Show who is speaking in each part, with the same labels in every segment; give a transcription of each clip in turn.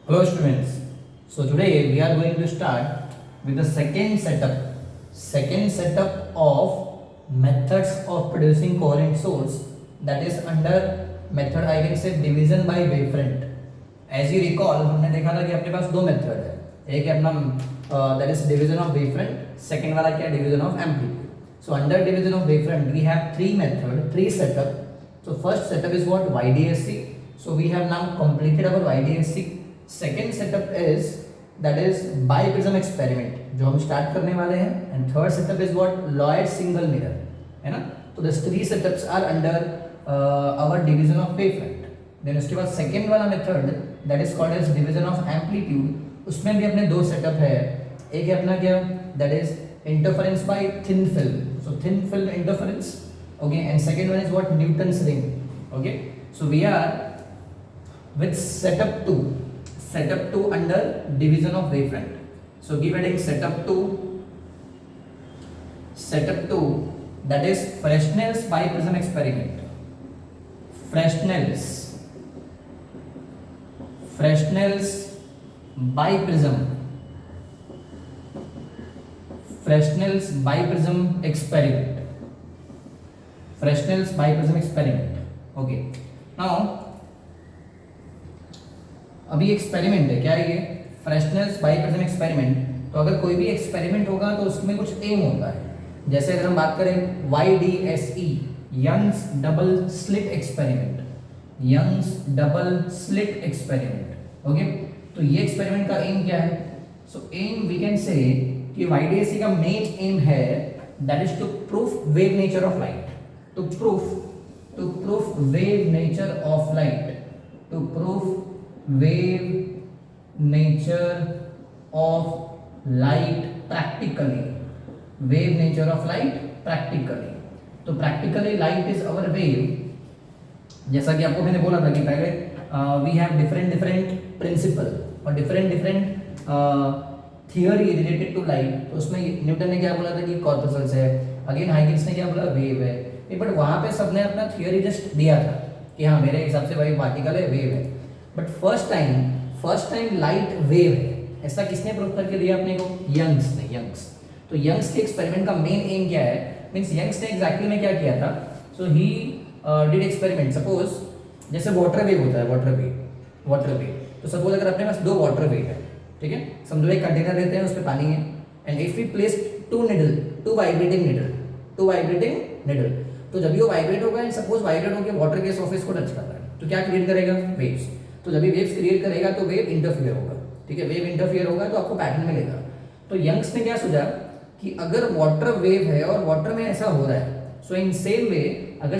Speaker 1: Hello students. So today we are going to start with the second setup of methods of producing coherent source, that is under method I can say division by wavefront. As you recall हमने देखा था कि अपने पास दो method है, एक है अपना that is division of wavefront, second वाला क्या है division of amplitude. So under division of wavefront we have three setup. So first setup is what YDSC. So we have now completed our YDSC. Second setup is that is Biprism experiment जो हम start करने वाले हैं, and third setup is what Lloyd single mirror है ना. तो these three setups are under our division of wavefront. Then उसके बाद second वाला method that is called as division of amplitude, उसमें भी अपने दो setup है. एक है अपना क्या that is interference by thin film. So thin film interference, okay, and second one is what Newton's ring. Okay, so we are with setup 2 under division of wavefront. So give heading setup 2 that is Fresnel's biprism experiment. Fresnel's biprism experiment. Okay, now अभी experiment है, क्या है ये फ्रेशनेल्स biprism experiment. तो अगर कोई भी experiment होगा तो उसमें कुछ एम होता है. जैसे अगर हम बात करें YDSE Young's double slit experiment, okay. तो ये एक्सपेरिमेंट का एम क्या है? So M we can say कि YDSE का मेन एम है that is to proof wave nature of light, to proof wave nature of light, practically. तो practically light is our wave. जैसा कि आपको मैंने बोला था कि पहले we have different principle और different theory related to light. तो उसमें न्यूटन ने क्या बोला था कि कॉर्पस्कल्स है, अगेन हाइगन्स ने क्या बोला वेव है. बट वहाँ पे सबने अपना थियोरी जस्ट दिया था कि हाँ मेरे हिसाब से भाई पार्टिकल है, वेव है. But first time light wave है, ऐसा किसने प्रूव करके दिया अपने को? यंग्स. तो यंग्स के एक्सपेरिमेंट का मेन एम क्या है? मींस यंग्स ने एग्जैक्टली में क्या किया था? सो ही डिड एक्सपेरिमेंट. सपोज जैसे वाटर वेव होता है, वाटर वेव. तो सपोज अगर अपने पास दो वाटर वेव है, ठीक है, समझो एक कंटेनर लेते हैं, उसमें पानी है, and if we place two vibrating needle, तो जब ये वाइब्रेट होगा एंड सपोज वाइब्रेट होकर वाटर के सरफेस को टच कर रहा है, तो क्या क्रिएट करेगा? वेव्स. तो जब ये वेव्स क्रिएट करेगा तो वेव इंटरफियर होगा, ठीक है, वेव इंटरफियर होगा तो आपको पैटर्न मिलेगा. तो यंग्स ने क्या सोचा कि अगर वाटर वेव है और वाटर में ऐसा हो रहा है, सो इन सेम वे अगर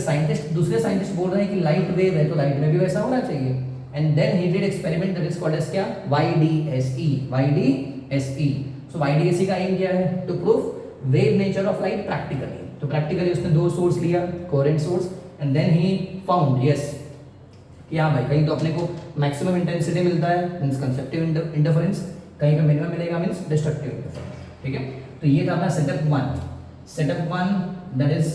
Speaker 1: दूसरे साइंटिस्ट बोल रहे हैं कि लाइट वेव है तो लाइट में भी वैसा होना चाहिए. And then he did experiment that is called as क्या? YDSE. सो YDSE का एम क्या है? To proof wave nature of light practically. तो प्रैक्टिकली उसने दो सोर्स लिया, coherent source, and then he found कि हाँ भाई कहीं तो अपने को मैक्सिमम इंटेंसिटी मिलता है मींस कंस्ट्रक्टिव इंटरफेरेंस, कहीं पे मिनिमम मिलेगा मींस डिस्ट्रक्टिव इंटरफेरेंस, ठीक है. तो ये था अपना setup 1 that is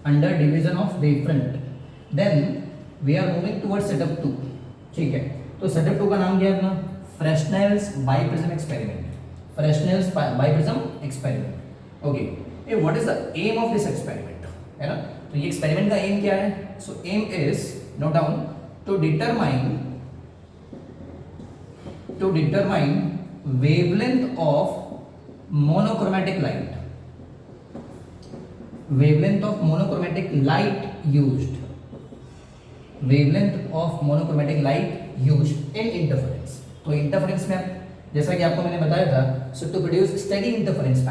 Speaker 1: under division of wavefront. Then we are moving towards setup 2, ठीक है. तो सेटअप 2 का नाम क्या है अपना? Fresnel's biprism experiment. Okay, what is the aim of this experiment, है ना. तो ये एक्सपेरिमेंट का एम क्या है? So aim is, note down, to determine wavelength of monochromatic light used in interference. तो इंटरफेरेंस में जैसा कि आपको मैंने बताया था, so to produce steady interference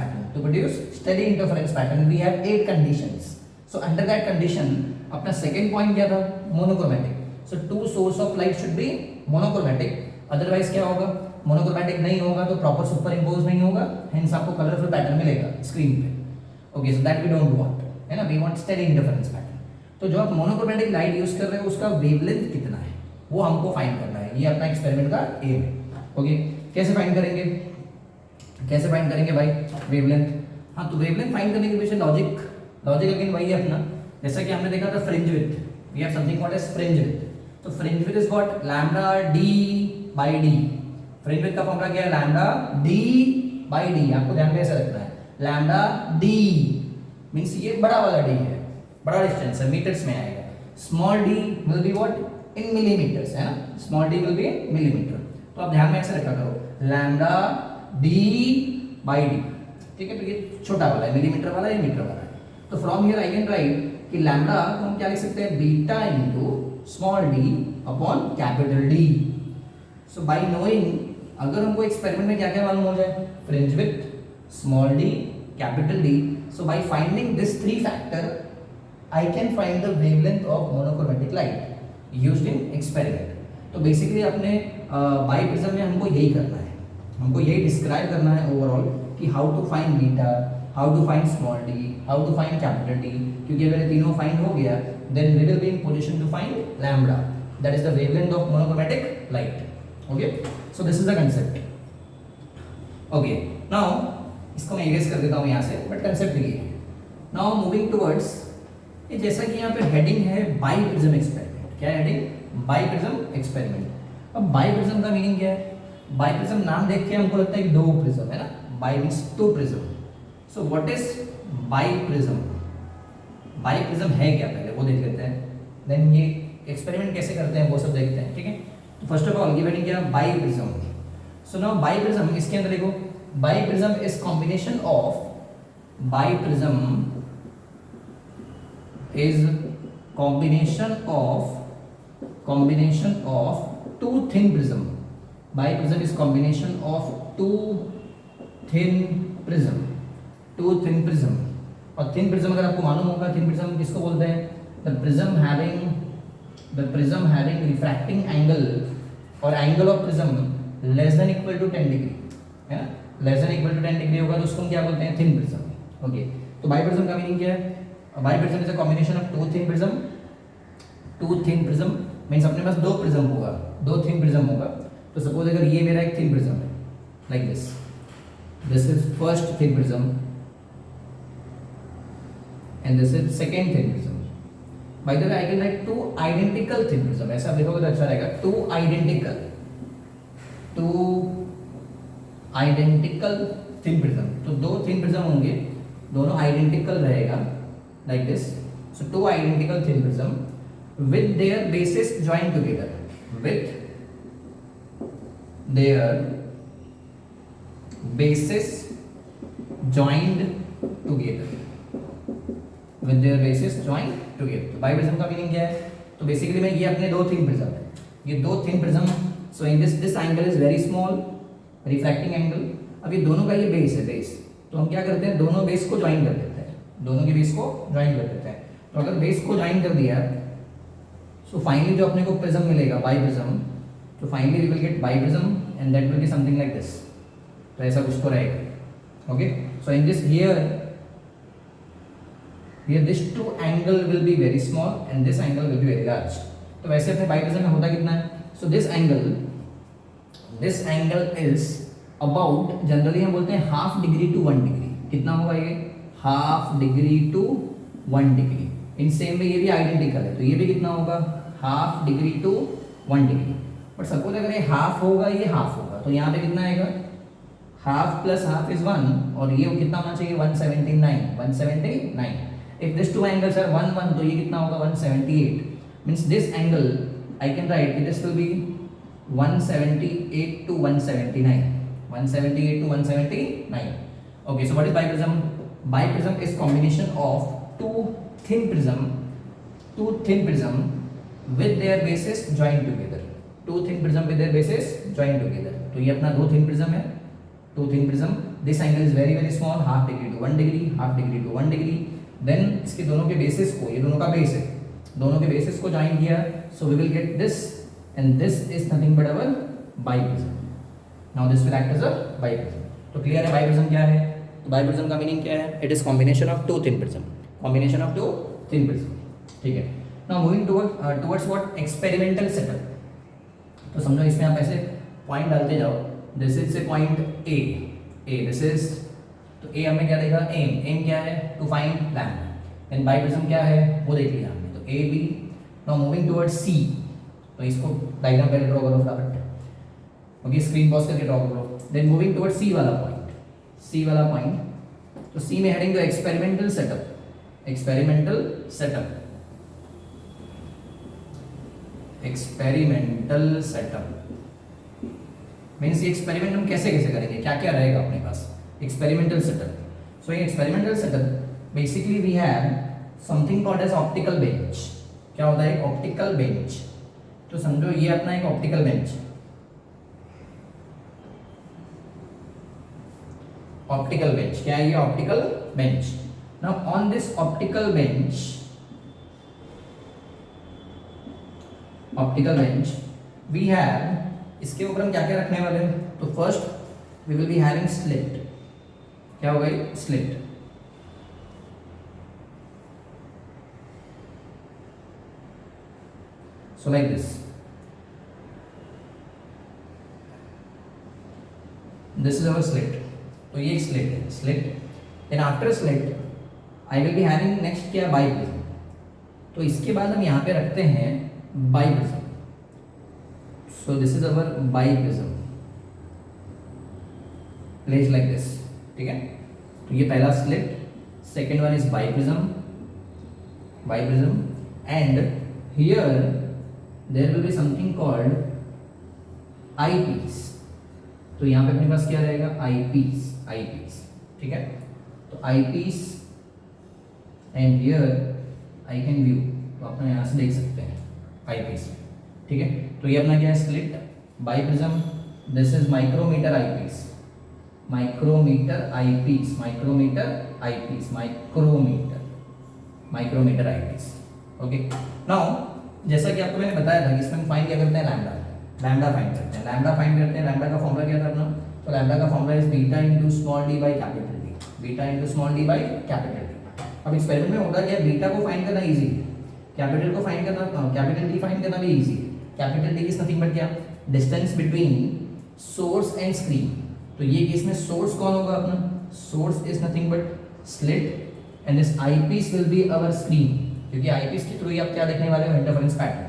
Speaker 1: pattern we have 8 conditions. So under that condition अपना सेकेंड पॉइंट क्या था? Monochromatic. So two source of light should be monochromatic. Otherwise क्या होगा? मोनोक्रोमेटिक नहीं होगा तो प्रॉपर सुपर इम्पोज नहीं होगा, हेंस आपको कलरफुल पैटर्न मिलेगा स्क्रीन पे. Okay, so that we don't want, है ना. We want steady interference pattern. तो जो आप मोनोक्रोमेटिक लाइट यूज कर रहे हो उसका वेवलेंथ कितना है वो हमको फाइंड करना है. ये अपना एक्सपेरिमेंट का एम है. ओके, कैसे फाइंड करेंगे भाई वेवलेंथ? हाँ, तो वेवलेंथ फाइंड करने के पीछे लॉजिक अगेन वही है अपना. जैसा कि हमने देखा था fringe width, we have something called as fringe width. तो fringe width is what? Lambda d by d. Fringe width का फॉर्मूला क्या है, लैम्डा डी बाई डी, आपको ध्यान में ऐसे रखना है, लैम्डा डी मींस ये बड़ा वाला डी है, बड़ा डिस्टेंस है, मीटर्स में आएगा, small D will be what in millimetres, है ना, small D will be in millimetre, तो आप ध्यान में ऐसे रखा करो, लैम्डा डी बाई डी, ठीक है, तो ये छोटा वाला है, मिलीमीटर वाला है, मीटर वाला है, तो from here I can write कि लैम्डा को हम क्या लिख सकते हैं, beta into small D upon capital D. सो बाय नोइंग, अगर हमको एक्सपेरिमेंट में क्या क्या मालूम हो जाए, fringe width, small d, capital D, so by finding this three factor I can find the wavelength of monochromatic light used in experiment. तो basically अपने बाइप्रिज्म में हमको यही करना है, हमको यही डिस्क्राइब करना है ओवरऑल कि how to find beta, how to find small D, how to find capital D, क्योंकि अगर ये तीनों फाइंड हो गया then we will be in position to find lambda, that is the wavelength of monochromatic light. Okay, so this is the concept. Okay, now इसको मैं erase कर देता हूँ यहाँ से, बट कंसेप्ट ये है। नाउ मूविंग टुवर्ड्स, ये जैसा कि यहाँ पे हेडिंग है बाइप्रिज्म एक्सपेरिमेंट, क्या है हेडिंग, बाइप्रिज्म एक्सपेरिमेंट। अब बाइप्रिज्म का मीनिंग क्या है, बाइप्रिज्म नाम देख के हमको लगता है कि दो प्रिज्म है ना, bi means two prism, so what is biprism, biprism है क्या पहले वो देख लेते हैं, देन ये एक्सपेरिमेंट कैसे करते हैं वो सब देखते हैं, ठीक है। तो फर्स्ट ऑफ ऑल ये हेडिंग क्या है, बाइप्रिज्म। सो नाउ बाइप्रिज्म, इसके अंदर देखो, biprism is combination of, biprism is combination of two thin prism, biprism is combination of two thin prism, और thin prism अगर आपको मालूम होगा, thin prism किसको बोलते हैं, the prism having refracting angle और angle of prism less than equal to 10 degree, है ना, less than equal to 10 degree होगा तो उसको हम क्या बोलते हैं, thin prism। ओके, तो biprism का मीनिंग क्या है, biprism is a combination of two thin prism, two thin prism means अपने पास दो प्रिज्म होगा, दो थिन प्रिज्म होगा, तो सपोज अगर ये मेरा एक थिन प्रिज्म है like this, this is first thin prism and this is second thin prism. By the way I can right two identical thin prism, ऐसा लिखोगे तो अच्छा रहेगा, टू आइडेंटिकल थिन प्रिज्म, तो दो थिन प्रिज्म होंगे, दोनों आइडेंटिकल रहेगा like this, so two identical thin prism with their bases joined together, with their bases joined together, with their bases joined together। तो बाइप्रिज्म का मीनिंग क्या है, तो बेसिकली में ये अपने दो थिन प्रिज्म है, ये दो thin prism, so in this angle is very small refracting angle, अब ये दोनों का ये बेस है, बेस, तो हम क्या करते हैं, दोनों बेस को ज्वाइन कर देते हैं, दोनों के बेस को ज्वाइन कर देते हैं, तो अगर बेस को ज्वाइन कर दिया सो फाइनली जो अपने को प्रिज्म मिलेगा बाइप्रिज्म, तो finally we will get biprism and that will be something like this, तो ऐसा कुछ तो रहेगा। Okay, so in this here this two angle will be very small and this angle will be very large, तो वैसे अपने biprism में होता कितना है, so this angle is about, generally हम बोलते हैं हाफ डिग्री टू 1 डिग्री, कितना होगा ये, half degree to 1 degree. In same में ये भी आइडेंटिकल है, तो ये भी कितना होगा, half degree to 1 degree, but suppose अगर ये हाफ होगा, ये हाफ होगा, तो यहाँ पे कितना आएगा, हाफ प्लस हाफ इज 1, और ये कितना होना चाहिए, 179। If this two angles are 1 1, तो ये कितना होगा, 178, means this angle I can write this will be 178 to 179, 178 to 179। Okay, so what is biprism, biprism is combination of two thin prism with their bases joined together, two thin prism with their bases joined together, तो ये अपना दो thin prism है, two thin prism, this angle is very very small, half degree to 1 degree, half degree to 1 degree, then इसके दोनों के bases को, ये दोनों का base है, दोनों के bases को join किया, so we will get this and this is nothing but our biprism, now this will act as a biprism। तो clear है बाइप्रिज्म क्या है, बाइप्रिज्म का मीनिंग क्या है, it is combination of two thin prism, combination of two thin prism, ठीक है। Now moving towards what, experimental setup, तो समझो इसमें आप ऐसे पॉइंट डालते जाओ, this is say point A, this is, तो ए हमने क्या देखा, एम क्या है, to find lambda, and biprism क्या है वो देख लिया हमने, तो A B. Now moving towards सी, तो इसको डायग्राम पहले ड्रॉ करो फटाफट। ओके स्क्रीन पॉज करके ड्रॉ करो. देन मूविंग टुवर्ड सी वाला पॉइंट, सी वाला पॉइंट. तो सी में हेडिंग तो experimental setup, experimental setup, experimental setup means ये एक्सपेरिमेंट हम कैसे कैसे करेंगे, क्या क्या रहेगा अपने पास. Experimental setup. So in experimental setup basically we have something called as optical bench. क्या होता है ऑप्टिकल बेंच. तो समझो ये अपना एक ऑप्टिकल बेंच, ऑप्टिकल बेंच. क्या है ये optical bench. Now on this optical bench, optical bench we have, इसके ऊपर हम क्या क्या रखने वाले हैं. तो first we will be having slit. क्या होगा ये slit. So like this, this is our slit. तो ये एक स्लिट है, slit. Then after slit I will be having next क्या बाइप्रिज्म. तो इसके बाद हम यहाँ पे रखते हैं biprism. So this is our biprism, place like this. ठीक है. तो ये पहला slit, second one is biprism, biprism. And here there will be something called eye piece. तो यहाँ पे अपने पास क्या रहेगा आई पीस, आई पीस. ठीक है. तो eyepiece and here I can view. तो अपना यहाँ से देख सकते हैं आई पीस. ठीक है. तो ये अपना क्या है slit, biprism. This is micrometer eyepiece, micrometer eyepiece, micrometer eyepiece, micrometer, micrometer eyepiece. Okay. Now जैसा कि आपको मैंने बताया था कि इसमें हम फाइंड क्या करते हैं लैम्डा, लैम्डा फाइंड करते हैं, लैम्डा फाइंड करते हैं. लैम्डा का फॉर्मूला क्या था अपना. तो लैम्डा का formula is beta into small d by capital D, beta into small d by capital d. अब एक्सपेरिमेंट में होगा क्या, बीटा को फाइंड करना इजी है, कैपिटल को फाइंड करना, कैपिटल डी फाइंड करना भी इजी है. Capital D is nothing but क्या, distance between source and screen. तो ये केस में सोर्स कौन होगा अपना, source is nothing but slit and this eyepiece will be our screen. क्योंकि आईपीस के थ्रू ही आप क्या देखने वाले हो, interference pattern.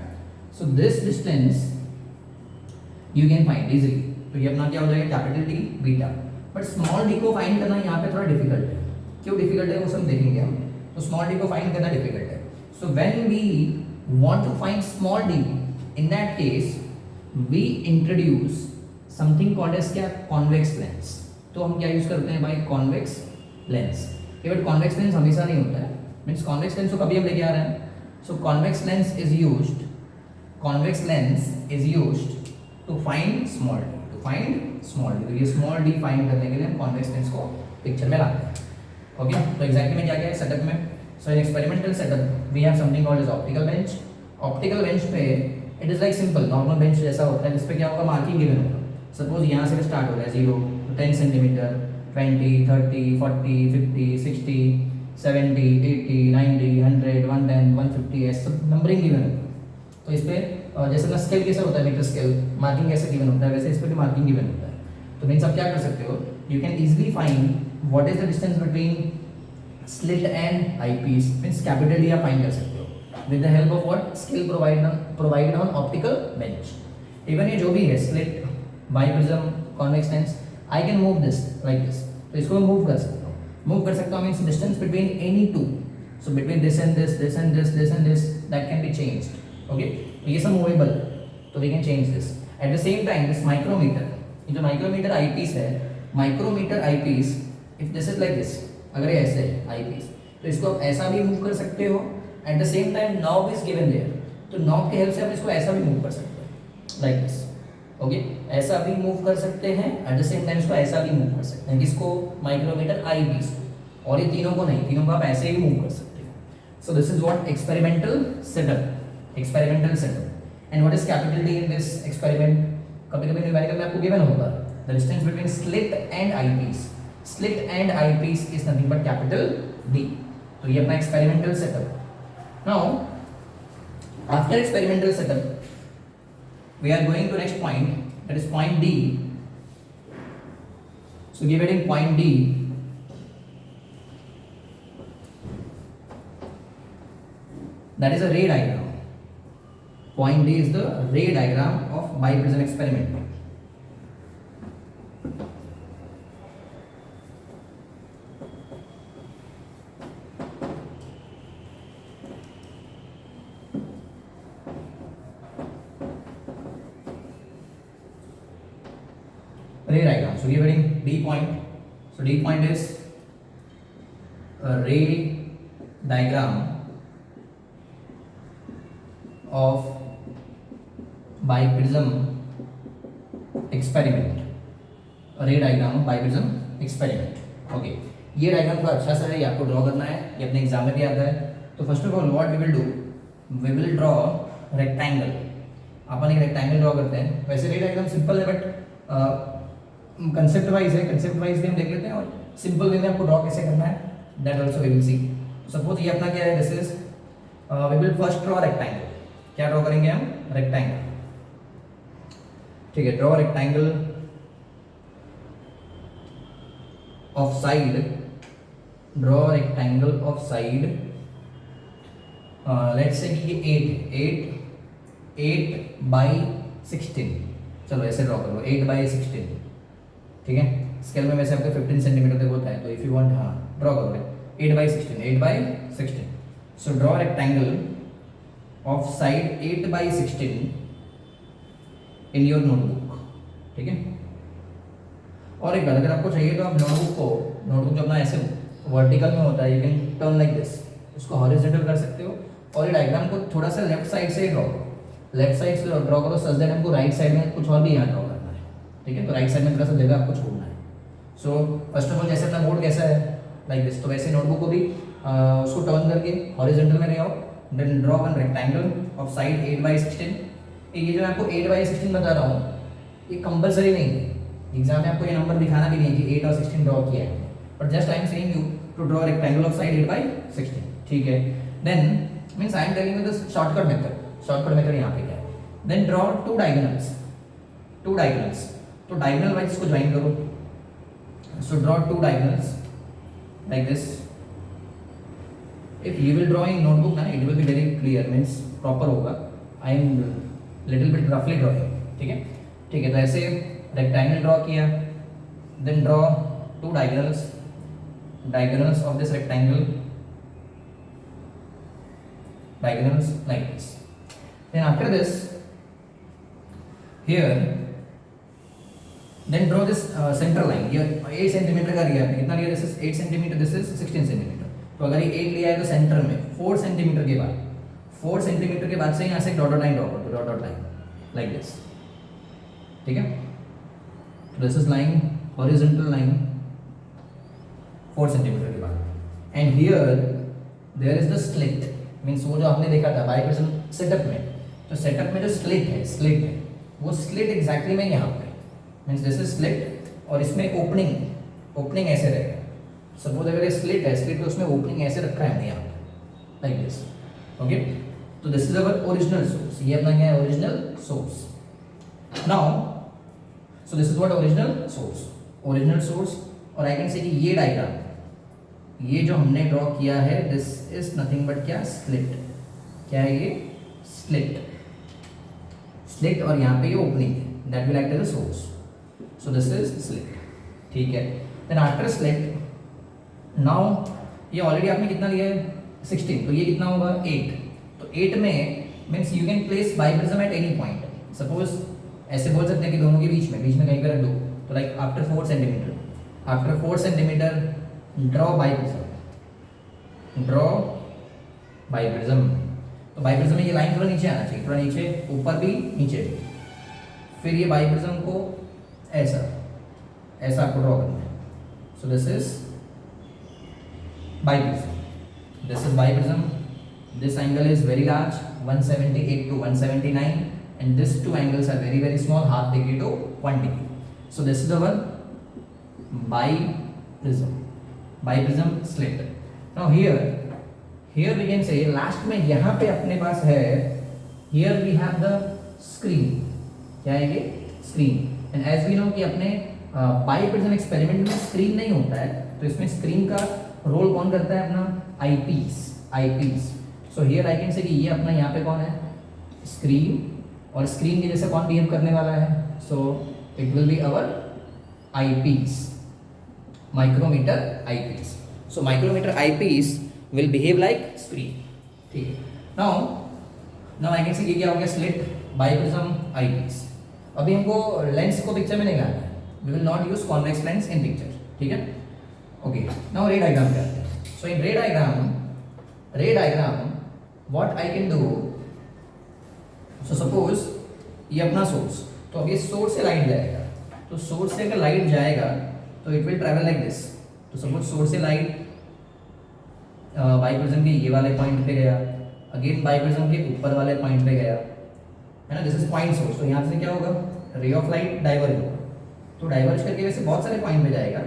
Speaker 1: So this distance you can find easily. तो ये अपना क्या हो जाएगा capital D beta. But small D को फाइंड करना यहाँ पे थोड़ा डिफिकल्ट है. क्यों डिफिकल्ट है वो सब देखेंगे हम. तो स्मॉल डी को फाइंड करना डिफिकल्ट है. So when we want to find small d, in that case we introduce something called as क्या, कॉन्वेक्स लेंस. तो हम क्या यूज करते हैं भाई, convex lens. But convex lens हमेशा नहीं होता है, मीन्स कॉन्वेक्स लेंस को कभी हम लेके आ रहे हैं. So convex lens is used, convex lens is used to find small D, to find small D. तो ये स्मॉल डी फाइंड करने के लिए हम कॉन्वेक्स लेंस को पिक्चर में लाते हैं. ओके. तो एग्जैक्टली में क्या क्या है सेटअप में. So in experimental setup we have something called as optical bench. Optical bench पे it is like simple normal bench जैसा होता है, जिसपे क्या होगा मार्किंग गिवन होगा. सपोज यहाँ से स्टार्ट हो रहा है 0 to 10 सेंटीमीटर, 20, 30, 40, 50, 60, 70, 80, 90, 100, 110, 150 ऐसे सब नंबरिंग गिवन होगा. तो इस पे जैसे ना स्केल कैसा होता है, मीटर स्केल मार्किंग कैसे गिवन होता है, वैसे इस पे भी मार्किंग गिवन होता है. तो मीन्स आप क्या कर सकते हो, you can easily find what is the distance between slit and eyepiece. Means capital D आप फाइंड कर सकते हो with the help of what, scale provided on optical bench. Even ये जो भी है slit, biprism, convex lens, I can move this like this. तो इसको मैं मूव कर सकता हूँ, मूव कर सकता हूँ means distance between any two. So between this and this, this and this, this and this, that can be changed. Okay. तो ये सब मूवेबल, तो we can change this. At the same time this micrometer, ये जो micrometer eyepiece है, micrometer eyepiece if this is like this, अगर ये ऐसे है आईपीस, तो इसको आप ऐसा भी मूव कर सकते हो. At the same time knob is given there, तो नॉब के हेल्प से आप इसको ऐसा भी मूव कर सकते हैं लाइक दिस. ओके. ऐसा भी मूव कर सकते हैं, एट द सेम टाइम इसको ऐसा भी मूव कर सकते हैं. किसको, माइक्रोमीटर आईपीस को. और ये तीनों को नहीं, तीनों को आप ऐसे ही मूव कर सकते हो. सो this is what experimental setup, experimental setup. And what is capital D in this experiment. कभी कभी न्यूमेरिकल में आपको गिवन होगा the distance between slit and eyepiece. Slit and eyepiece is nothing but capital D. तो ये अपना experimental setup. Now after experimental setup we are going to next point, that is point D. So give it in point D. That is a ray diagram. Point D is the ray diagram of biprism experiment. ray diagram. So we are getting D point. So D point is a ray diagram of biprism experiment. रे diagram biprism experiment. Okay, ये diagram थोड़ा अच्छा सा है, ये आपको draw करना है, ये अपने एग्जाम में भी आता है. तो first of all what we will do, we will draw rectangle. अपन एक रेक्टेंगल ड्रॉ करते हैं. वैसे रे डायग्राम सिंपल है बट कंसेप्ट वाइज है, कंसेप्ट वाइज भी हम देख लेते हैं और सिंपल वे में आपको ड्रॉ कैसे करना है that also we will see. Suppose ये अपना क्या है, this is we will first draw rectangle. क्या ड्रॉ करेंगे हम, रेक्टेंगल. ठीक है, draw rectangle of side, draw rectangle of side, let's say कि ये 8 by 16. चलो ऐसे ड्रॉ करो, 8 by 16. ठीक है, स्केल में वैसे आपका 15 सेंटीमीटर तक होता है, तो इफ यू वांट, हाँ ड्रॉ करो 8 by 16, 8 by 16. So draw rectangle of side 8 by 16 in your notebook. ठीक है, और एक बात, अगर आपको चाहिए तो आप नोटबुक जो अपना ऐसे वर्टिकल में होता है, you can turn like this, इसको हॉरिजॉन्टल कर सकते हो. और ये डायग्राम को थोड़ा सा लेफ्ट साइड से ड्रॉ करो, लेफ्ट साइड से ड्रॉ करो सच दैट हमको राइट साइड में कुछ और भी यहाँ ड्रॉ करना है. ठीक है, तो राइट साइड में थोड़ा सा जगह आपको छोड़ना है. सो फर्स्ट ऑफ ऑल जैसे अपना बोर्ड कैसा है लाइक दिस, तो वैसे नोटबुक को भी उसको टर्न करके हॉरिजॉन्टल में ले आओ. Then draw one rectangle of side 8 by 16. ये जो मैं आपको 8 by 16 बता रहा हूँ, ये कंपलसरी नहीं है, एग्जाम में आपको ये नंबर दिखाना भी नहीं है कि 8 और 16 ड्रॉ किया है, but just I am saying you to draw rectangle of side 8 by 16. ठीक है, then means I am telling you the shortcut method यहाँ पे क्या है. Then draw two diagonals. तो डायगोनल वाइज इसको ज्वाइन करो. So draw two diagonals like this. If you will draw in notebook ना, it will be very clear, means proper होगा. I am little bit रफली ड्रॉइंग. ठीक है, तो ऐसे रेक्टेंगल ड्रॉ किया. Then draw two diagonals of this rectangle, diagonals like this. Then after this here, then draw this centre line. ये 8 centimetre का लिया है, कितना लिया, this is 8 centimetre, this is 16 centimetre. तो अगर ये 8 लिया है तो सेंटर में 4 सेंटीमीटर के बाद से यहाँ से डॉट लाइन ड्रॉ कर दो, डॉट लाइन लाइक दिस. ठीक है, this is line, horizontal line 4 centimetre के बाद. And here there is the slit, means वो जो आपने देखा था बाइप्रिज्म सेटअप में, तो सेटअप में जो स्लिट है वो स्लिट एग्जैक्टली में यहाँ पे, मींस दिस इज स्लिट और इसमें ओपनिंग ऐसे रहेगा. सपोज अगर ये स्लिट है, तो उसमें ओपनिंग ऐसे रखा है हमने यहाँ पे लाइक दिस. ओके, तो this is our original source. ये अपना क्या है, original source. Now so this is what original source. और आई कैन से कि ये डायग्राम, ये जो हमने ड्रॉ किया है, दिस इज नथिंग बट क्या, स्लिट. क्या है ये, स्लिट और यहाँ पे ये ओपनिंग है, that will act as a source. So this is slit. ठीक है, देन आफ्टर स्लिट, नाउ ये ऑलरेडी आपने कितना लिया है, 16, तो ये कितना होगा, 8. तो 8 में means you can place biprism at any point. Suppose ऐसे बोल सकते हैं कि दोनों के बीच में कहीं पर रख दो. तो like after 4 centimetre draw biprism. तो बाइप्रिज्म में ये लाइन थोड़ा नीचे आना चाहिए, थोड़ा नीचे, ऊपर भी नीचे भी. फिर ये बाइप्रिज्म को ऐसा आपको ड्रॉ करना है. So this is biprism. This angle is very large, 178 to 179. And these two angles are very small, half degree to 1 degree. So this is our biprism slit. Now here we can say last में यहाँ पे अपने पास है, here we have the screen. क्या है ये, screen. And as we know कि अपने biprism experiment में screen नहीं होता है, तो इसमें screen का रोल कौन करता है, अपना eyepiece. So here I can say कि ये अपना यहाँ पे कौन है, screen. और स्क्रीन के जैसे कौन बिहेव करने वाला है, so it will be our eyepiece, micrometer eyepiece. So micrometer eyepiece will behave like screen. ठीक है, नाउ आई कैन से क्या हो गया, स्लिट, बाइप्रिज्म, आईपीस. अभी हमको लेंस को पिक्चर में नहीं लाना है, we will not use convex lens in picture, ठीक है। ओके, नाउ रे डायग्राम पे आते हैं। So in ray diagram what I can do, so suppose ये अपना सोर्स, तो अब ये सोर्स से लाइट जाएगा, तो सोर्स से अगर लाइट जाएगा तो it will travel like this. तो सपोज सोर्स से लाइट बाइप्रिज्म के ये वाले पॉइंट पे गया, अगेन बाइप्रिज्म के ऊपर वाले पॉइंट पे गया, है ना, दिस इज पॉइंट सोर्स। तो यहाँ से क्या होगा, रे ऑफ लाइट डाइवर्ज होगा, तो डाइवर्ज करके वैसे बहुत सारे पॉइंट पे जाएगा,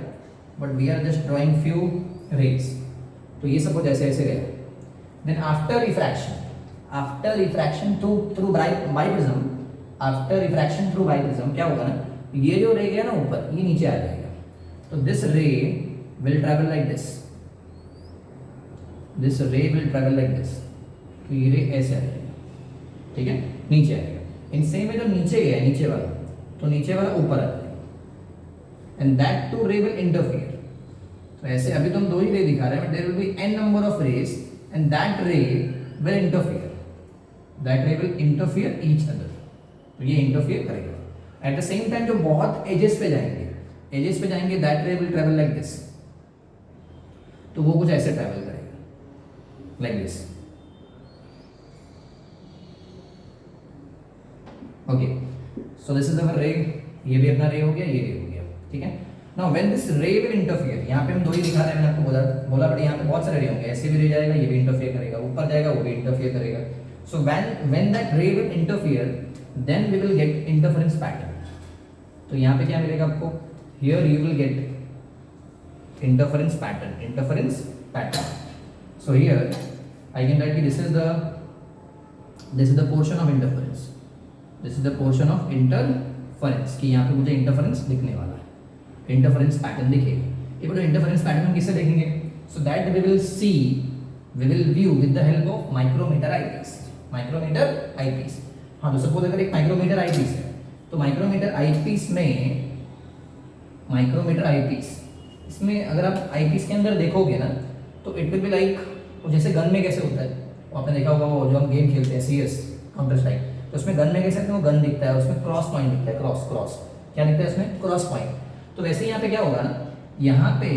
Speaker 1: but we are just drawing few rays. तो ये सपोज ऐसे ऐसे गया, then after refraction through biprism, after refraction through biprism क्या होगा ना, ये जो रे गया ना ऊपर, ये नीचे आ जाएगा, तो दिस रे will travel like this, this रे विल ट्रैवल लाइक दिस, तो ये रे ऐसे आ जाएगा, ठीक है, नीचे आएगा। इन सेम में जो नीचे गया नीचे वाला, तो नीचे वाला ऊपर आ जाएगा, and that two ray will interfere. तो ऐसे अभी तो हम 2 ही रे दिखा रहे हैं, but there will be n number of rays and that ray will interfere, that ray will interfere each other, तो ये इंटरफियर करेगा। एट द सेम टाइम जो बहुत एजेस पे जाएंगे that ray will travel like this, तो वो कुछ ऐसे ट्रैवल करेगा like this. Okay, so this is अवर रे, ये भी अपना रे हो गया, ये रे हो गया, ठीक है। नाउ व्हेन दिस रे विल इंटरफियर, यहाँ पे हम 2 ही दिखा रहे हैं, मैंने आपको बोला बट यहाँ पे बहुत सारे रे होंगे, ऐसे भी रे जाएगा, ये भी इंटरफियर करेगा, ऊपर जाएगा वो भी इंटरफियर करेगा। So when that ray will interfere, then we will get interference pattern. तो यहाँ पे क्या मिलेगा आपको, here you will get interference pattern. So here I can write कि this is the portion of interference, this is the portion of interference, कि यहाँ पे मुझे इंटरफेरेंस दिखने वाला है, इंटरफेरेंस पैटर्न दिखेगा। ये बोलो इंटरफेरेंस पैटर्न हम किससे देखेंगे, so that we will view with the help of micrometer eyepiece. हाँ, तो सपोज अगर एक माइक्रोमीटर आईपीस है, तो माइक्रोमीटर आईपीस इसमें अगर आप आईपीस के अंदर देखोगे ना, तो इट विल बी लाइक, जैसे गन में कैसे होता है, तो आपने देखा होगा वो जो हम गेम खेलते हैं CS काउंटर स्ट्राइक, तो उसमें गन में कैसे होता है, वो गन दिखता है, उसमें क्रॉस पॉइंट दिखता है, क्रॉस क्या दिखता है उसमें, क्रॉस पॉइंट। तो वैसे यहाँ पे क्या होगा ना, यहाँ पे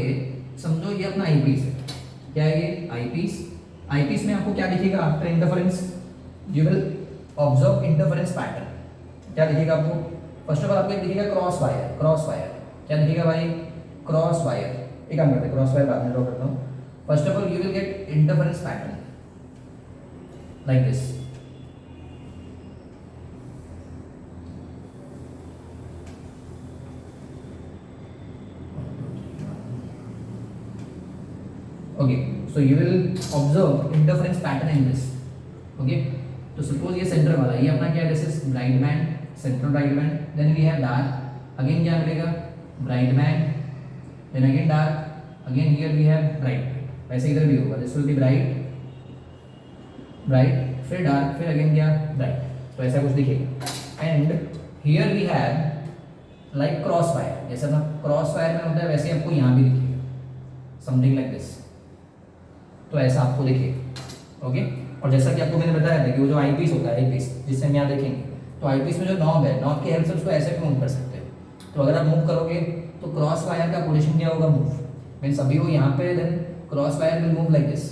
Speaker 1: समझो ये अपना आईपीस है, क्या है ये आईपीस में आपको क्या दिखेगा after interference, you will observe interference pattern. क्या दिखेगा आपको, फर्स्ट ऑफ ऑल आपको दिखेगा क्रॉस वायर, क्या दिखेगा भाई, क्रॉस वायर। एक काम करते हैं, क्रॉस वायर बाद में ड्रॉ करता हूँ। First of all you will get interference pattern like this, okay, so you will observe interference pattern in this, okay। तो suppose ये सेंटर वाला, ये अपना क्या है, this is bright band, central bright band, then we have dark, again क्या मिलेगा, bright band, then again dark, again here we have bright, वैसे इधर भी होगा, this will be bright, फिर dark, फिर again क्या, bright, तो ऐसा कुछ दिखेगा। and here we have like cross wire, जैसे अपना cross wire में होता है वैसे आपको यहाँ भी दिखेगा, something like this, तो ऐसा आपको दिखेगा, ओके। और जैसा कि आपको मैंने बताया था कि वो जो आईपीस होता है, आईपीस जिससे हम यहाँ देखेंगे, तो आईपीस में जो नॉब है, नॉब की हेल्प से उसको ऐसे भी मूव कर सकते हो। तो अगर आप मूव करोगे तो क्रॉस वायर का पोजीशन क्या होगा, मूव, मीन्स अभी वो यहाँ पे, then cross wire will move like this,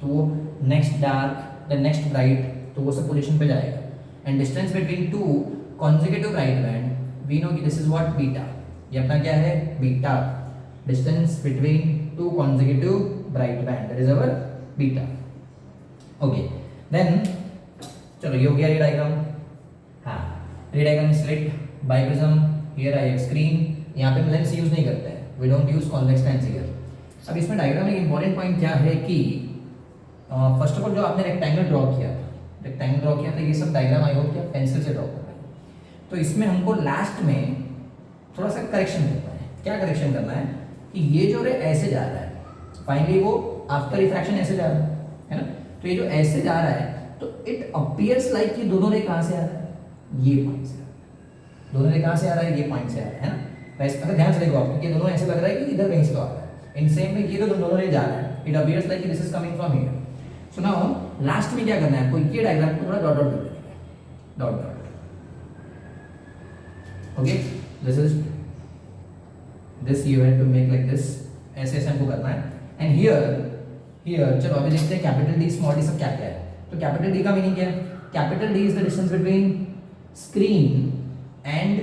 Speaker 1: तो वो next dark, then next bright, तो वो सब पोजीशन पे जाएगा। And distance between 2 consecutive bright band, we know कि दिस इज व्हाट, बीटा, ये अपना क्या है, beta, distance between 2 consecutive bright band, that is our beta, okay। then चलो ये हो गया रे डायग्राम। हाँ, ray diagram is select biprism, here I have screen, यहाँ पे हम लेंस यूज नहीं करते हैं, we don't use convex lens here. अब इसमें डायग्राम में एक इंपॉर्टेंट पॉइंट क्या है कि फर्स्ट ऑफ ऑल जो आपने रेक्टेंगल ड्रॉ किया था, ये सब डायग्राम आई होप कि आप पेंसिल से ड्रॉ कर रहे हैं। तो इसमें हमको लास्ट में थोड़ा सा करेक्शन करना है। क्या करेक्शन करना है कि ये जो रे ऐसे जा रहा है, फाइनली वो आफ्टर रिफ्रैक्शन ऐसे जा रहा है ना, तो ये जो ऐसे जा रहा है, तो इट अपीयर्स लाइक कि दोनों रे कहाँ से आ रहा है, ये पॉइंट से आ रहा है, दोनों रे कहाँ से आ रहा है, ये पॉइंट से आ रहा है ना। वैसे अगर ध्यान से देखो आप, ये दोनों ऐसे लग रहा है कि इधर कहीं से तो आ रहा है, इन सेम में ये तो दोनों रे जा रहा है, it appears like this is coming from here. So now last में क्या करना है आपको, ये डायग्राम को थोड़ा डॉट डॉट कर देना है, dot dot, okay. This is this you have to make like this, ऐसे ऐसे हमको करना है। एंड हियर चलो अभी देखते हैं कैपिटल डी स्मॉल डी सब क्या क्या है। तो कैपिटल डी का मीनिंग क्या है? Capital D is the distance between screen and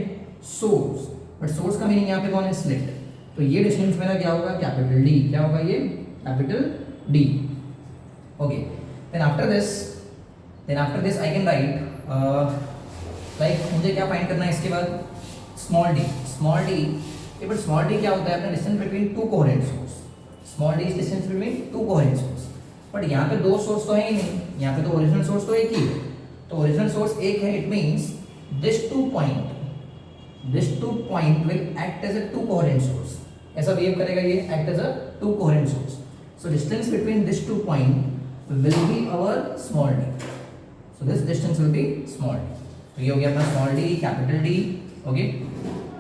Speaker 1: source, but source का मीनिंग यहाँ पे कौन है? स्लिट। तो ये डिस्टेंस मेरा क्या होगा? Capital d. क्या होगा ये? Capital d. Okay, then after this I can write like मुझे क्या फाइंड करना है इसके बाद? Small d. But small d क्या होता है? अपना distance between two coherent source. Small d is distance between two coherent source. बट यहाँ पे दो सोर्स तो है ही नहीं, यहाँ पे तो ओरिजिनल सोर्स तो एक ही है। तो ओरिजिनल सोर्स एक है, it means this two point will act as a two coherent source. ऐसा बिहेव करेगा ये, act as a two coherent source. So distance between this two point will be our small d. So this distance will be small D. तो ये हो गया अपना small d, capital d. Okay,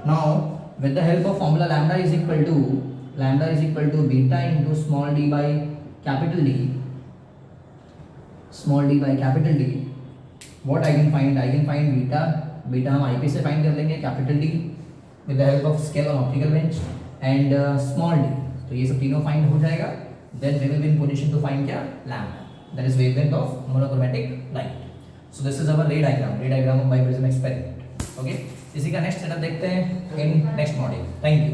Speaker 1: now with the help of formula lambda is equal to beta into small d by capital D, what I can find beta हम IP से find कर लेंगे, capital D with the help of scale on optical bench and small d। तो ये सब तीनों find हो जाएगा। then we will be in position to find क्या? lambda, that is wavelength of monochromatic light। so this is our ray diagram of Biprism experiment। okay, इसी का next setup देखते हैं in next module. Thank you.